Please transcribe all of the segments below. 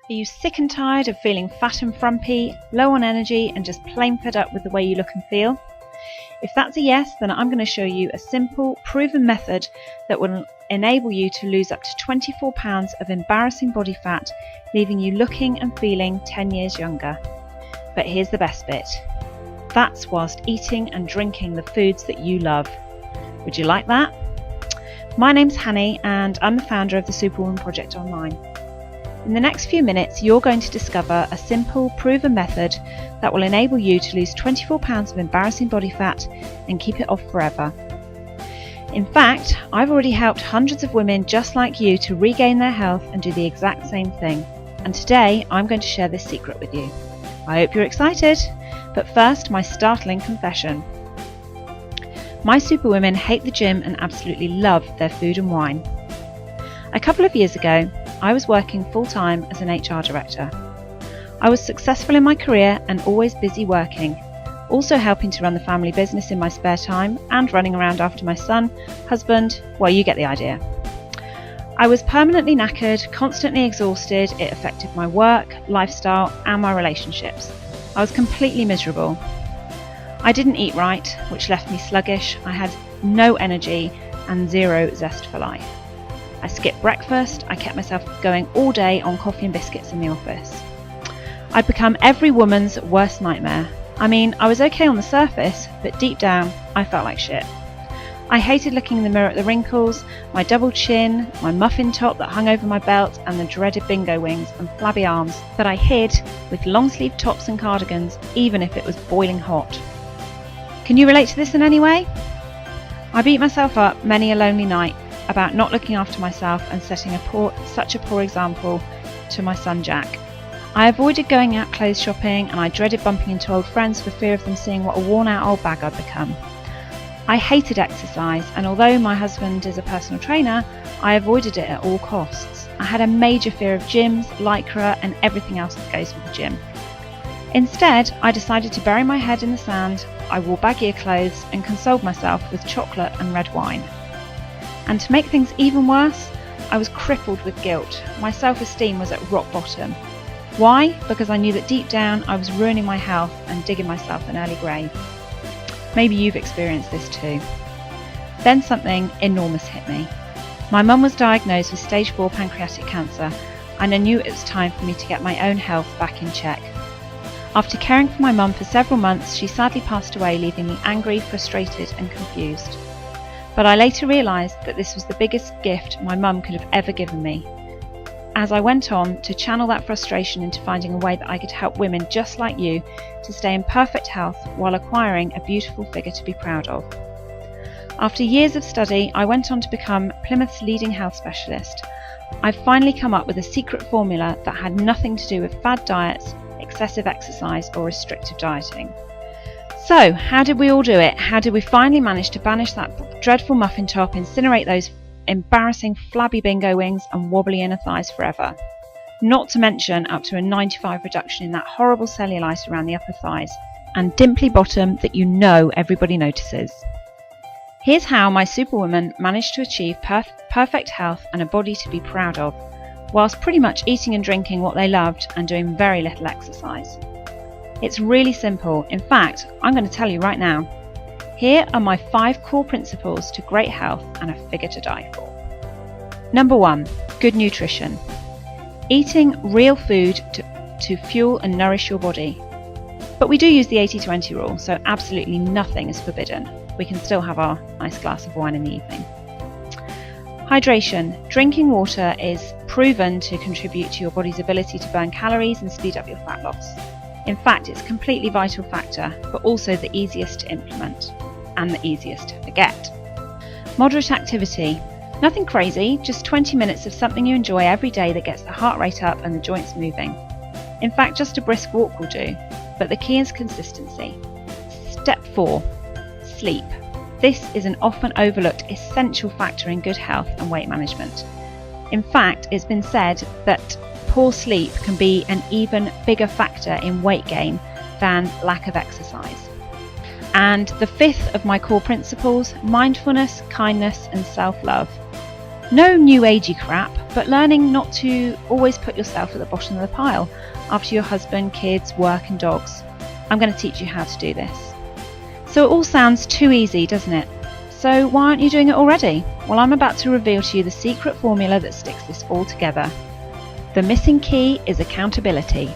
Are you sick and tired of feeling fat and frumpy, low on energy, and just plain fed up with the way you look and feel? If that's a yes, then I'm going to show you a simple, proven method that will enable you to lose up to 24 pounds of embarrassing body fat, leaving you looking and feeling 10 years younger. But here's the best bit. That's whilst eating and drinking the foods that you love. Would you like that? My name's Hanny and I'm the founder of the Superwoman Project Online. In the next few minutes, you're going to discover a simple, proven method that will enable you to lose 24 pounds of embarrassing body fat and keep it off forever. In fact, I've already helped hundreds of women just like you to regain their health and do the exact same thing. And today, I'm going to share this secret with you. I hope you're excited. But first, my startling confession. My superwomen hate the gym and absolutely love their food and wine. A couple of years ago, I was working full-time as an HR director. I was successful in my career and always busy working, also helping to run the family business in my spare time and running around after my son, husband, well, you get the idea. I was permanently knackered, constantly exhausted. It affected my work, lifestyle, and my relationships. I was completely miserable. I didn't eat right, which left me sluggish. I had no energy and zero zest for life. I skipped breakfast. I kept myself going all day on coffee and biscuits in the office. I'd become every woman's worst nightmare. I mean, I was okay on the surface, but deep down, I felt like shit. I hated looking in the mirror at the wrinkles, my double chin, my muffin top that hung over my belt, and the dreaded bingo wings and flabby arms that I hid with long-sleeve tops and cardigans, even if it was boiling hot. Can you relate to this in any way? I beat myself up many a lonely night about not looking after myself and setting such a poor example to my son Jack. I avoided going out clothes shopping and I dreaded bumping into old friends for fear of them seeing what a worn out old bag I'd become. I hated exercise, and although my husband is a personal trainer, I avoided it at all costs. I had a major fear of gyms, lycra, and everything else that goes with the gym. Instead, I decided to bury my head in the sand. I wore baggier clothes and consoled myself with chocolate and red wine. And to make things even worse, I was crippled with guilt. My self-esteem was at rock bottom. Why? Because I knew that deep down I was ruining my health and digging myself an early grave. Maybe you've experienced this too. Then something enormous hit me. My mum was diagnosed with stage 4 pancreatic cancer, and I knew it was time for me to get my own health back in check. After caring for my mum for several months, she sadly passed away, leaving me angry, frustrated and confused. But I later realised that this was the biggest gift my mum could have ever given me, as I went on to channel that frustration into finding a way that I could help women just like you to stay in perfect health while acquiring a beautiful figure to be proud of. After years of study, I went on to become Plymouth's leading health specialist. I've finally come up with a secret formula that had nothing to do with fad diets, excessive exercise or restrictive dieting. So, how did we all do it? How did we finally manage to banish that dreadful muffin top, incinerate those embarrassing flabby bingo wings and wobbly inner thighs forever? Not to mention up to a 95% reduction in that horrible cellulite around the upper thighs and dimply bottom that you know everybody notices. Here's how my superwoman managed to achieve perfect health and a body to be proud of, whilst pretty much eating and drinking what they loved and doing very little exercise. It's really simple. In fact, I'm going to tell you right now. Here are my 5 core principles to great health and a figure to die for. Number 1, good nutrition. Eating real food to fuel and nourish your body. But we do use the 80-20 rule, so absolutely nothing is forbidden. We can still have our nice glass of wine in the evening. Hydration. Drinking water is proven to contribute to your body's ability to burn calories and speed up your fat loss. In fact, it's a completely vital factor, but also the easiest to implement and the easiest to forget. Moderate activity. Nothing crazy, just 20 minutes of something you enjoy every day that gets the heart rate up and the joints moving. In fact, just a brisk walk will do, but the key is consistency. Step 4, sleep. This is an often overlooked essential factor in good health and weight management. In fact, it's been said that poor sleep can be an even bigger factor in weight gain than lack of exercise. And the 5th of my core principles, mindfulness, kindness and self-love. No new agey crap, but learning not to always put yourself at the bottom of the pile after your husband, kids, work and dogs. I'm going to teach you how to do this. So it all sounds too easy, doesn't it? So why aren't you doing it already? Well, I'm about to reveal to you the secret formula that sticks this all together. The missing key is accountability.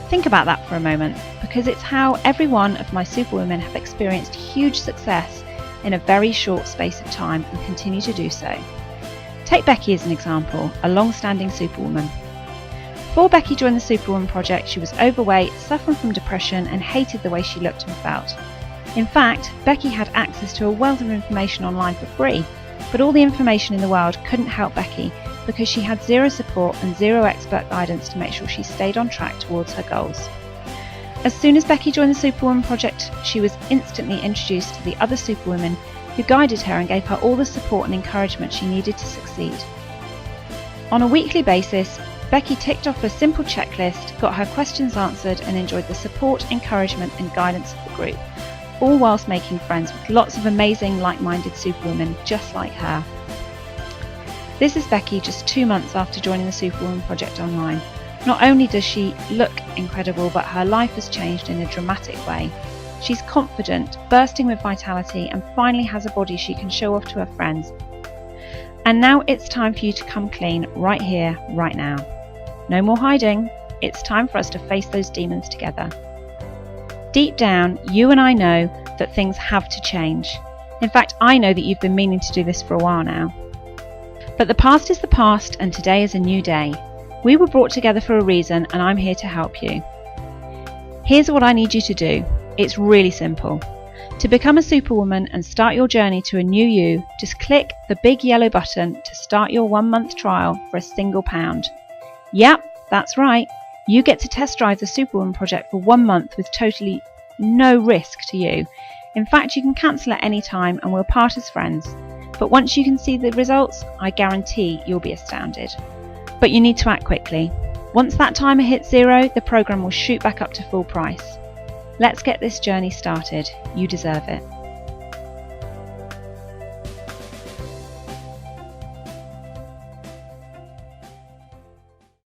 Think about that for a moment, because it's how every one of my superwomen have experienced huge success in a very short space of time and continue to do so. Take Becky as an example, a long-standing superwoman. Before Becky joined the Superwoman Project, she was overweight, suffering from depression and hated the way she looked and felt. In fact, Becky had access to a wealth of information online for free, but all the information in the world couldn't help Becky because she had zero support and zero expert guidance to make sure she stayed on track towards her goals. As soon as Becky joined the Superwoman Project, she was instantly introduced to the other superwomen who guided her and gave her all the support and encouragement she needed to succeed. On a weekly basis, Becky ticked off a simple checklist, got her questions answered and enjoyed the support, encouragement and guidance of the group, all whilst making friends with lots of amazing like-minded superwomen just like her. This is Becky just 2 months after joining the Superwoman Project online. Not only does she look incredible, but her life has changed in a dramatic way. She's confident, bursting with vitality and finally has a body she can show off to her friends. And now it's time for you to come clean right here, right now. No more hiding. It's time for us to face those demons together. Deep down, you and I know that things have to change. In fact, I know that you've been meaning to do this for a while now. But the past is the past and today is a new day. We were brought together for a reason and I'm here to help you. Here's what I need you to do. It's really simple. To become a superwoman and start your journey to a new you, just click the big yellow button to start your 1-month trial for £1. Yep, that's right. You get to test drive the Superwoman Project for 1 month with totally no risk to you. In fact, you can cancel at any time and we'll part as friends. But once you can see the results, I guarantee you'll be astounded. But you need to act quickly. Once that timer hits 0, the program will shoot back up to full price. Let's get this journey started. You deserve it.